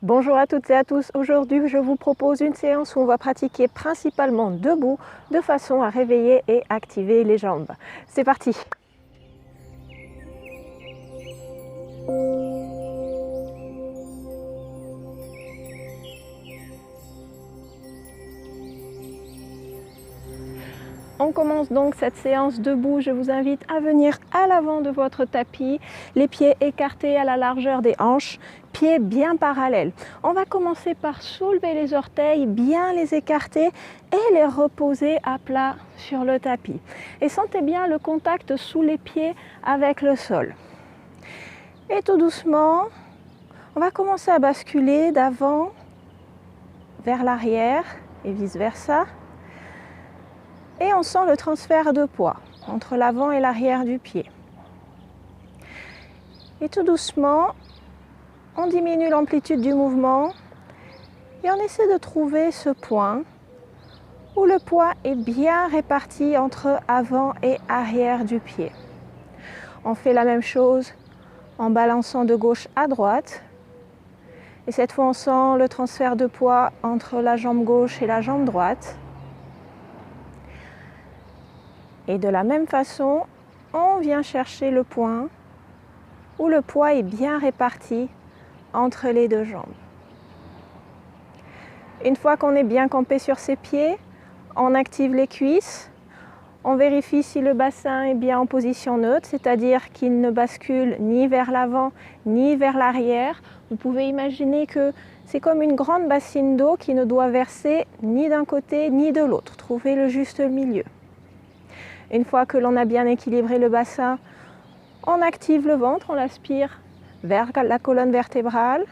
Bonjour à toutes et à tous. Aujourd'hui, je vous propose une séance où on va pratiquer principalement debout de façon à réveiller et activer les jambes. C'est parti! On commence donc cette séance debout. Je vous invite à venir à l'avant de votre tapis, les pieds écartés à la largeur des hanches, pieds bien parallèles. On va commencer par soulever les orteils, bien les écarter et les reposer à plat sur le tapis. Et sentez bien le contact sous les pieds avec le sol. Et tout doucement, on va commencer à basculer d'avant vers l'arrière et vice-versa. Et on sent le transfert de poids entre l'avant et l'arrière du pied. Et tout doucement, on diminue l'amplitude du mouvement et on essaie de trouver ce point où le poids est bien réparti entre avant et arrière du pied. On fait la même chose en balançant de gauche à droite. Et cette fois, on sent le transfert de poids entre la jambe gauche et la jambe droite. Et de la même façon, on vient chercher le point où le poids est bien réparti entre les deux jambes. Une fois qu'on est bien campé sur ses pieds, on active les cuisses. On vérifie si le bassin est bien en position neutre, c'est-à-dire qu'il ne bascule ni vers l'avant ni vers l'arrière. Vous pouvez imaginer que c'est comme une grande bassine d'eau qui ne doit verser ni d'un côté ni de l'autre. Trouvez le juste milieu. Une fois que l'on a bien équilibré le bassin, on active le ventre, on l'aspire vers la colonne vertébrale.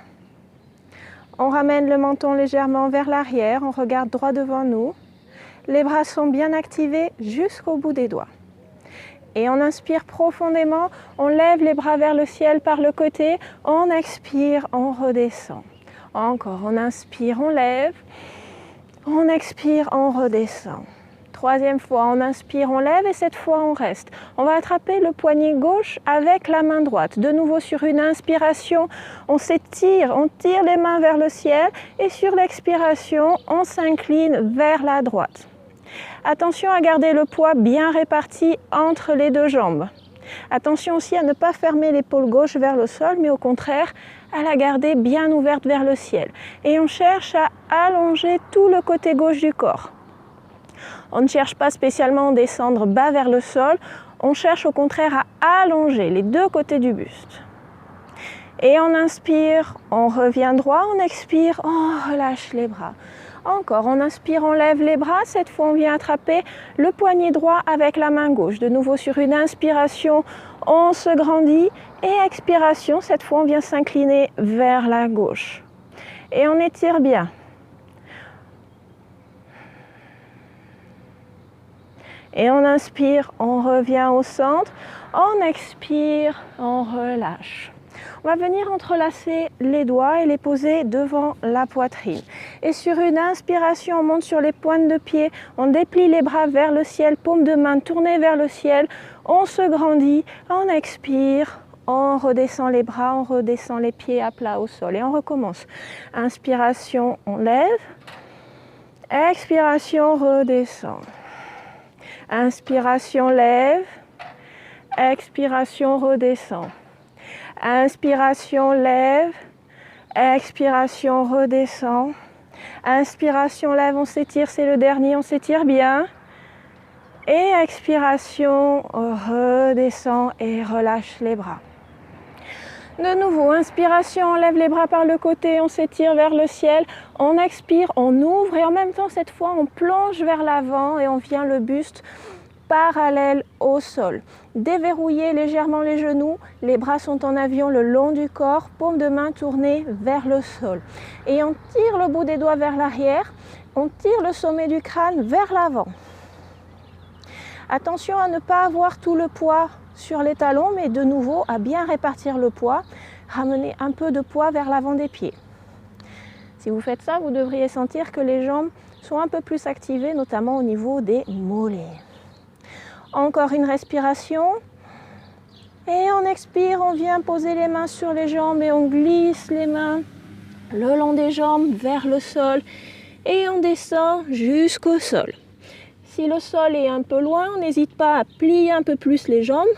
On ramène le menton légèrement vers l'arrière, on regarde droit devant nous. Les bras sont bien activés jusqu'au bout des doigts. Et on inspire profondément, on lève les bras vers le ciel par le côté, on expire, on redescend. Encore, on inspire, on lève, on expire, on redescend. Troisième fois, on inspire, on lève et cette fois on reste. On va attraper le poignet gauche avec la main droite. De nouveau sur une inspiration, on s'étire, on tire les mains vers le ciel et sur l'expiration, on s'incline vers la droite. Attention à garder le poids bien réparti entre les deux jambes. Attention aussi à ne pas fermer l'épaule gauche vers le sol, mais au contraire, à la garder bien ouverte vers le ciel. Et on cherche à allonger tout le côté gauche du corps. On ne cherche pas spécialement à descendre bas vers le sol, on cherche au contraire à allonger les deux côtés du buste. Et on inspire, on revient droit, on expire, on relâche les bras. Encore, on inspire, on lève les bras, cette fois on vient attraper le poignet droit avec la main gauche. De nouveau sur une inspiration, on se grandit et expiration, cette fois on vient s'incliner vers la gauche. Et on étire bien. Et on inspire, on revient au centre, on expire, on relâche. On va venir entrelacer les doigts et les poser devant la poitrine. Et sur une inspiration, on monte sur les pointes de pied, on déplie les bras vers le ciel, paume de main tournée vers le ciel, on se grandit, on expire, on redescend les bras, on redescend les pieds à plat au sol. Et on recommence. Inspiration, on lève, expiration, redescend. Inspiration, lève, expiration, redescend. Inspiration, lève, expiration, redescend. Inspiration, lève, on s'étire, c'est le dernier, on s'étire bien. Et expiration, redescend et relâche les bras. De nouveau, inspiration, on lève les bras par le côté, on s'étire vers le ciel, on expire, on ouvre et en même temps cette fois on plonge vers l'avant et on vient le buste parallèle au sol. Déverrouillez légèrement les genoux, les bras sont en avion le long du corps, paume de main tournée vers le sol. Et on tire le bout des doigts vers l'arrière, on tire le sommet du crâne vers l'avant. Attention à ne pas avoir tout le poids sur les talons, mais de nouveau à bien répartir le poids, ramener un peu de poids vers l'avant des pieds. Si vous faites ça, vous devriez sentir que les jambes sont un peu plus activées, notamment au niveau des mollets. Encore une respiration. Et on expire, on vient poser les mains sur les jambes et on glisse les mains le long des jambes vers le sol et on descend jusqu'au sol. Si le sol est un peu loin, on n'hésite pas à plier un peu plus les jambes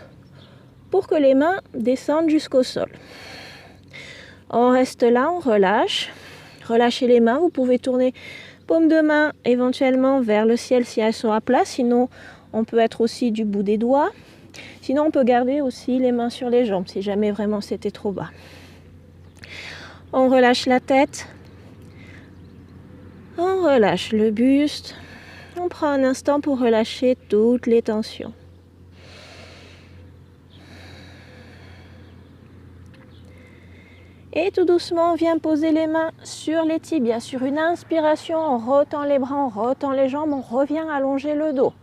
pour que les mains descendent jusqu'au sol. On reste là, on relâche. Relâchez les mains, vous pouvez tourner paume de main éventuellement vers le ciel si elles sont à plat, sinon on peut être aussi du bout des doigts. Sinon on peut garder aussi les mains sur les jambes si jamais vraiment c'était trop bas. On relâche la tête, on relâche le buste, on prend un instant pour relâcher toutes les tensions. Et tout doucement, on vient poser les mains sur les tibias. Sur une inspiration, on retend les bras, on retend les jambes, on revient allonger le dos.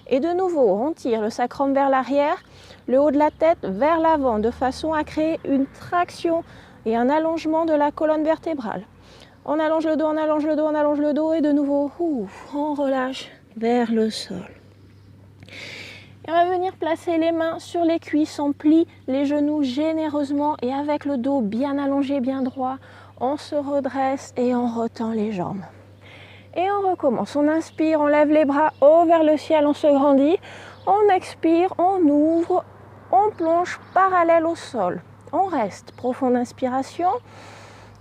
Et de nouveau, on tire le sacrum vers l'arrière, le haut de la tête vers l'avant, de façon à créer une traction et un allongement de la colonne vertébrale. On allonge le dos, on allonge le dos, on allonge le dos, et de nouveau, on relâche vers le sol. Et on va venir placer les mains sur les cuisses, on plie les genoux généreusement et avec le dos bien allongé, bien droit, on se redresse et on retend les jambes. Et on recommence, on inspire, on lève les bras haut vers le ciel, on se grandit, on expire, on ouvre, on plonge parallèle au sol. On reste, profonde inspiration,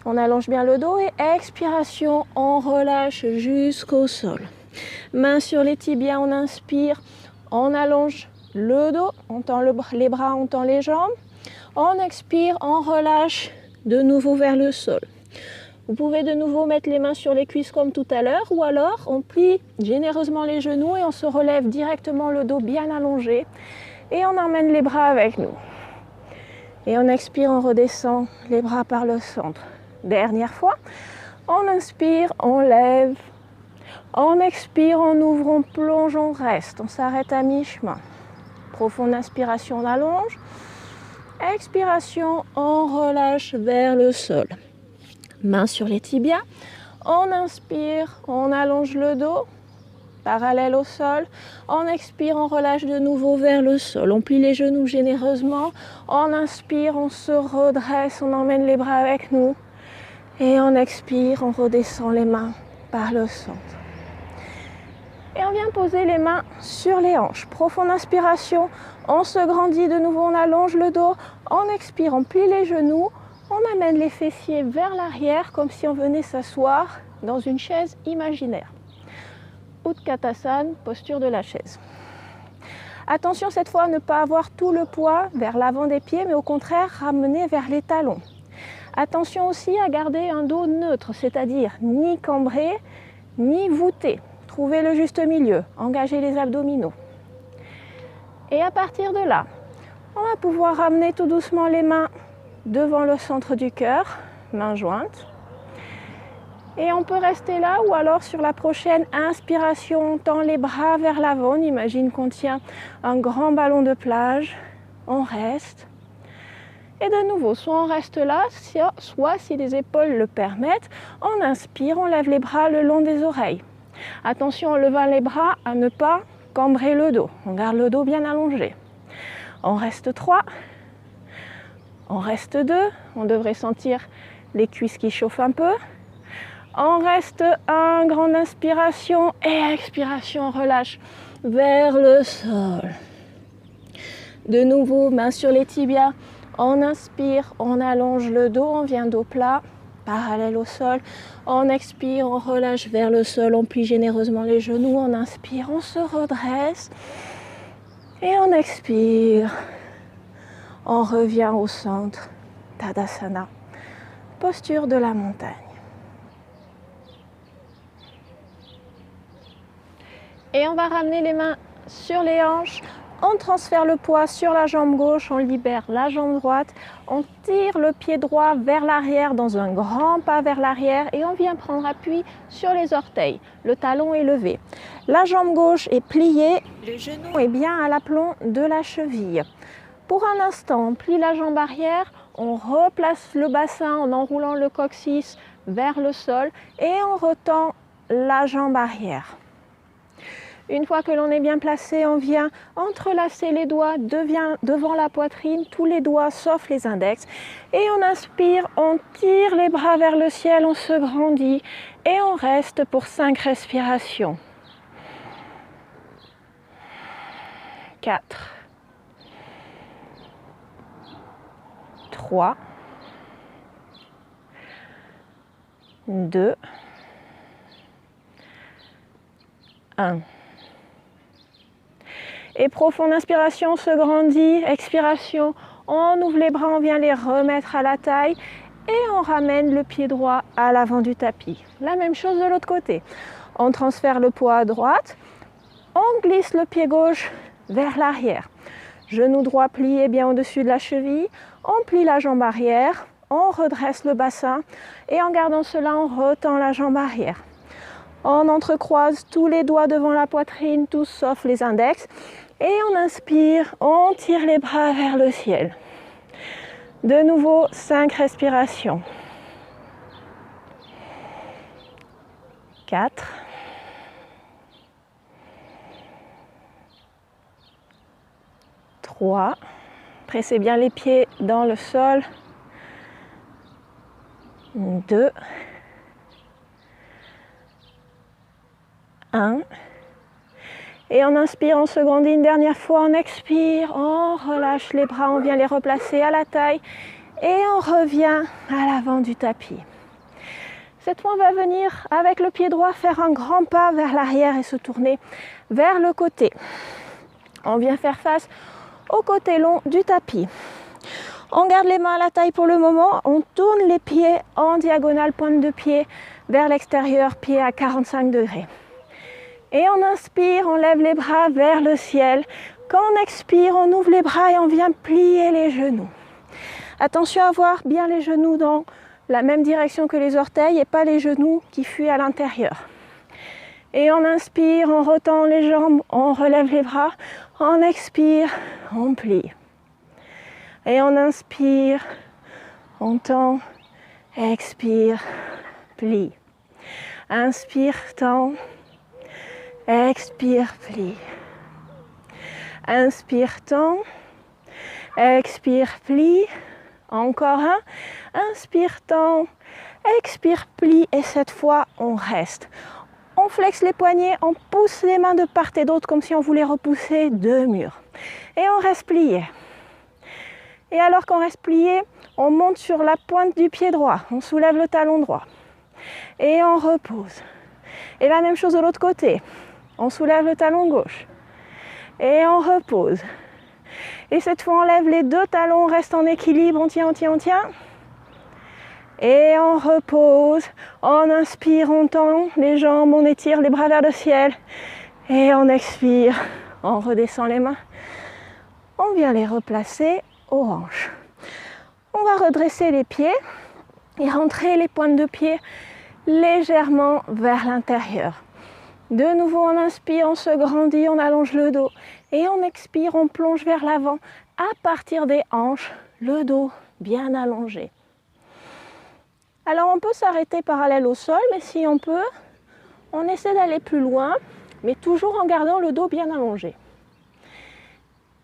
on allonge bien le dos et expiration, on relâche jusqu'au sol. Mains sur les tibias, on inspire. On allonge le dos, on tend les bras, on tend les jambes. On expire, on relâche de nouveau vers le sol. Vous pouvez de nouveau mettre les mains sur les cuisses comme tout à l'heure, ou alors on plie généreusement les genoux et on se relève directement le dos bien allongé. Et on emmène les bras avec nous. Et on expire, on redescend les bras par le centre. Dernière fois, on inspire, on lève. On expire, on ouvre, on plonge, on reste. On s'arrête à mi-chemin. Profonde inspiration, on allonge. Expiration, on relâche vers le sol. Mains sur les tibias. On inspire, on allonge le dos, parallèle au sol. On expire, on relâche de nouveau vers le sol. On plie les genoux généreusement. On inspire, on se redresse, on emmène les bras avec nous. Et on expire, on redescend les mains par le centre. Et on vient poser les mains sur les hanches. Profonde inspiration, on se grandit de nouveau, on allonge le dos. On expire, on plie les genoux, on amène les fessiers vers l'arrière comme si on venait s'asseoir dans une chaise imaginaire. Utkatasana, posture de la chaise. Attention cette fois à ne pas avoir tout le poids vers l'avant des pieds, mais au contraire ramener vers les talons. Attention aussi à garder un dos neutre, c'est-à-dire ni cambré, ni voûté. Trouvez le juste milieu, engagez les abdominaux. Et à partir de là, on va pouvoir ramener tout doucement les mains devant le centre du cœur, mains jointes. Et on peut rester là ou alors sur la prochaine inspiration, on tend les bras vers l'avant. On imagine qu'on tient un grand ballon de plage, on reste. Et de nouveau, soit on reste là, soit si les épaules le permettent, on inspire, on lève les bras le long des oreilles. Attention en levant les bras à ne pas cambrer le dos. On garde le dos bien allongé. On reste 3. On reste 2. On devrait sentir les cuisses qui chauffent un peu. On reste 1. Grande inspiration et expiration. On relâche vers le sol. De nouveau, mains sur les tibias. On inspire, on allonge le dos. On vient dos plat, parallèle au sol. On expire, on relâche vers le sol, on plie généreusement les genoux, on inspire, on se redresse et on expire. On revient au centre, Tadasana, posture de la montagne. Et on va ramener les mains sur les hanches. On transfère le poids sur la jambe gauche, on libère la jambe droite, on tire le pied droit vers l'arrière dans un grand pas vers l'arrière et on vient prendre appui sur les orteils. Le talon est levé. La jambe gauche est pliée, le genou est bien à l'aplomb de la cheville. Pour un instant, on plie la jambe arrière, on replace le bassin en enroulant le coccyx vers le sol et on retend la jambe arrière. Une fois que l'on est bien placé, on vient entrelacer les doigts devant la poitrine, tous les doigts sauf les index. Et on inspire, on tire les bras vers le ciel, on se grandit et on reste pour 5 respirations. 4, 3, 2, 1. Et profonde inspiration, on se grandit, expiration, on ouvre les bras, on vient les remettre à la taille et on ramène le pied droit à l'avant du tapis. La même chose de l'autre côté. On transfère le poids à droite, on glisse le pied gauche vers l'arrière. Genou droit plié bien au-dessus de la cheville, on plie la jambe arrière, on redresse le bassin et en gardant cela, on retend la jambe arrière. On entrecroise tous les doigts devant la poitrine, tous sauf les index. Et on inspire, on tire les bras vers le ciel. De nouveau, 5 respirations. 4. 3. Pressez bien les pieds dans le sol. 2. 1. Et on inspire, on se grandit une dernière fois, on expire, on relâche les bras, on vient les replacer à la taille et on revient à l'avant du tapis. Cette fois, on va venir avec le pied droit faire un grand pas vers l'arrière et se tourner vers le côté. On vient faire face au côté long du tapis. On garde les mains à la taille pour le moment, on tourne les pieds en diagonale, pointe de pied vers l'extérieur, pied à 45 degrés. Et on inspire, on lève les bras vers le ciel. Quand on expire, on ouvre les bras et on vient plier les genoux. Attention à avoir bien les genoux dans la même direction que les orteils et pas les genoux qui fuient à l'intérieur. Et on inspire, on retend les jambes, on relève les bras. On expire, on plie. Et on inspire, on tend, expire, plie. Inspire, tend. Expire, plie. Inspire, tend. Expire, plie. Encore un. Inspire, tend. Expire, plie. Et cette fois, on reste. On flexe les poignets, on pousse les mains de part et d'autre comme si on voulait repousser 2 murs. Et on reste plié. Et alors qu'on reste plié, on monte sur la pointe du pied droit. On soulève le talon droit. Et on repose. Et la même chose de l'autre côté. On soulève le talon gauche et on repose. Et cette fois, on lève les 2 talons, on reste en équilibre, on tient, on tient, on tient. Et on repose, on inspire, on tend les jambes, on étire les bras vers le ciel. Et on expire, on redescend les mains. On vient les replacer aux hanches. On va redresser les pieds et rentrer les pointes de pied légèrement vers l'intérieur. De nouveau, on inspire, on se grandit, on allonge le dos. Et on expire, on plonge vers l'avant à partir des hanches, le dos bien allongé. Alors on peut s'arrêter parallèle au sol, mais si on peut, on essaie d'aller plus loin, mais toujours en gardant le dos bien allongé.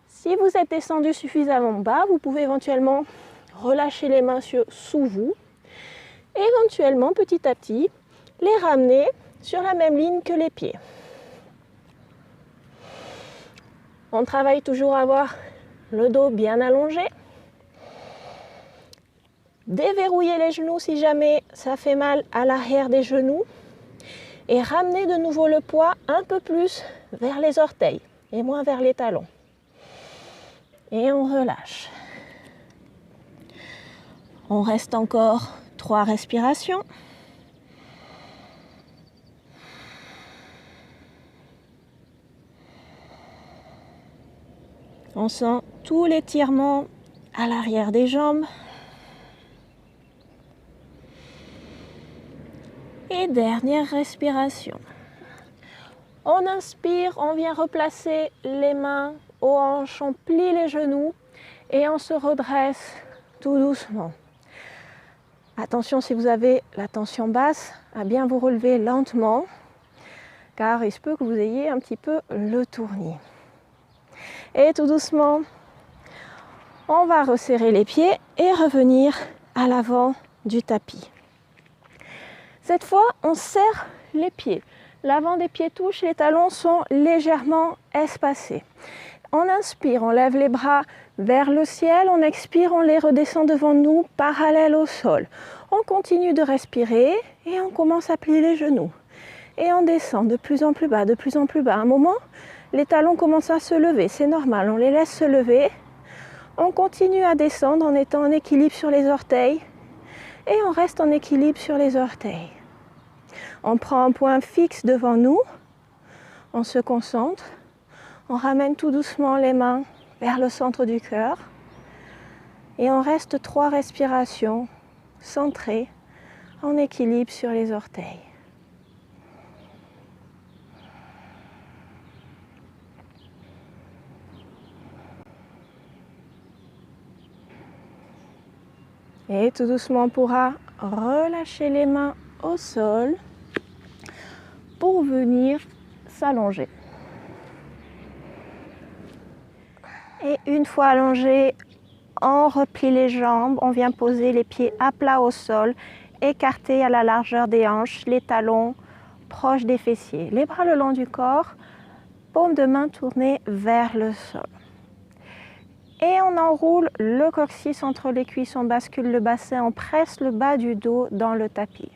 Si vous êtes descendu suffisamment bas, vous pouvez éventuellement relâcher les mains sous vous. Et éventuellement, petit à petit, les ramener sur la même ligne que les pieds. On travaille toujours à avoir le dos bien allongé. Déverrouiller les genoux si jamais ça fait mal à l'arrière des genoux. Et ramener de nouveau le poids un peu plus vers les orteils et moins vers les talons. Et on relâche. On reste encore 3 respirations. On sent tout l'étirement à l'arrière des jambes. Et dernière respiration. On inspire, on vient replacer les mains aux hanches, on plie les genoux et on se redresse tout doucement. Attention, si vous avez la tension basse, à bien vous relever lentement. car il se peut que vous ayez un petit peu le tournis. Et tout doucement, on va resserrer les pieds et revenir à l'avant du tapis. Cette fois, on serre les pieds. L'avant des pieds touche, les talons sont légèrement espacés. On inspire, on lève les bras vers le ciel, on expire, on les redescend devant nous, parallèles au sol. On continue de respirer et on commence à plier les genoux. Et on descend de plus en plus bas, de plus en plus bas. À un moment, les talons commencent à se lever, c'est normal, on les laisse se lever. On continue à descendre en étant en équilibre sur les orteils et on reste en équilibre sur les orteils. On prend un point fixe devant nous, on se concentre, on ramène tout doucement les mains vers le centre du cœur et on reste 3 respirations centrées en équilibre sur les orteils. Et tout doucement, on pourra relâcher les mains au sol pour venir s'allonger. Et une fois allongé, on replie les jambes, on vient poser les pieds à plat au sol, écartés à la largeur des hanches, les talons proches des fessiers. Les bras le long du corps, paume de main tournée vers le sol. Et on enroule le coccyx entre les cuisses, on bascule le bassin, on presse le bas du dos dans le tapis.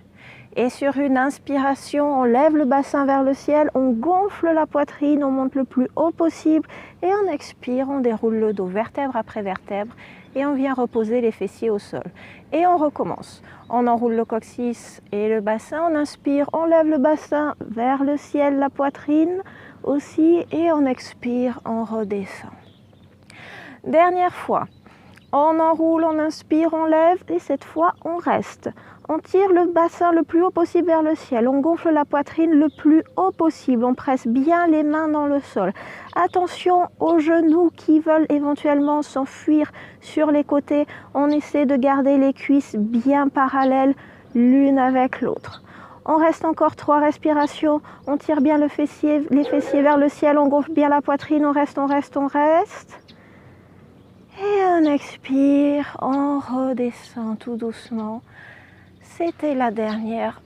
Et sur une inspiration, on lève le bassin vers le ciel, on gonfle la poitrine, on monte le plus haut possible. Et on expire, on déroule le dos vertèbre après vertèbre et on vient reposer les fessiers au sol. Et on recommence. On enroule le coccyx et le bassin, on inspire, on lève le bassin vers le ciel, la poitrine aussi et on expire, on redescend. Dernière fois, on enroule, on inspire, on lève et cette fois on reste. On tire le bassin le plus haut possible vers le ciel, on gonfle la poitrine le plus haut possible, on presse bien les mains dans le sol. Attention aux genoux qui veulent éventuellement s'enfuir sur les côtés, on essaie de garder les cuisses bien parallèles l'une avec l'autre. On reste encore 3 respirations, on tire bien les fessiers vers le ciel, on gonfle bien la poitrine, on reste. Et on expire, on redescend tout doucement. C'était la dernière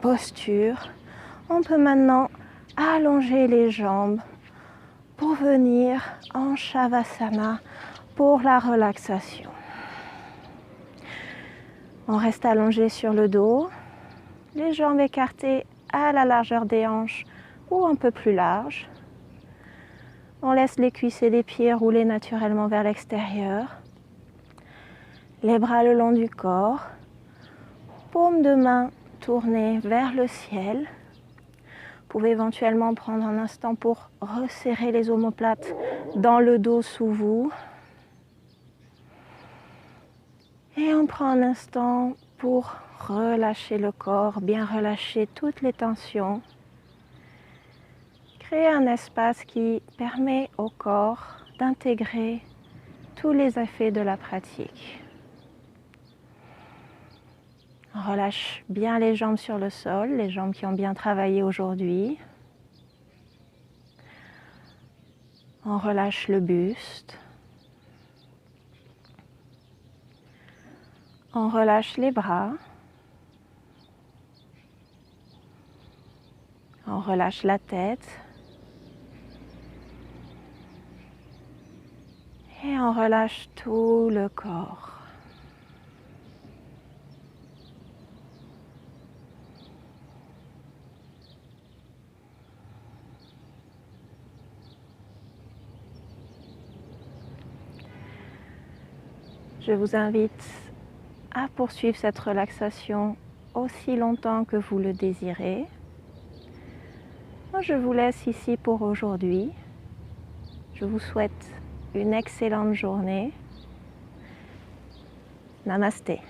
posture. On peut maintenant allonger les jambes pour venir en Shavasana pour la relaxation. On reste allongé sur le dos, les jambes écartées à la largeur des hanches ou un peu plus large. On laisse les cuisses et les pieds rouler naturellement vers l'extérieur. Les bras le long du corps. Paume de main tournée vers le ciel. Vous pouvez éventuellement prendre un instant pour resserrer les omoplates dans le dos sous vous. Et on prend un instant pour relâcher le corps, bien relâcher toutes les tensions. Créer un espace qui permet au corps d'intégrer tous les effets de la pratique. On relâche bien les jambes sur le sol, les jambes qui ont bien travaillé aujourd'hui. On relâche le buste. On relâche les bras. On relâche la tête. Et on relâche tout le corps. Je vous invite à poursuivre cette relaxation aussi longtemps que vous le désirez. Moi, je vous laisse ici pour aujourd'hui. Je vous souhaite une excellente journée. Namasté.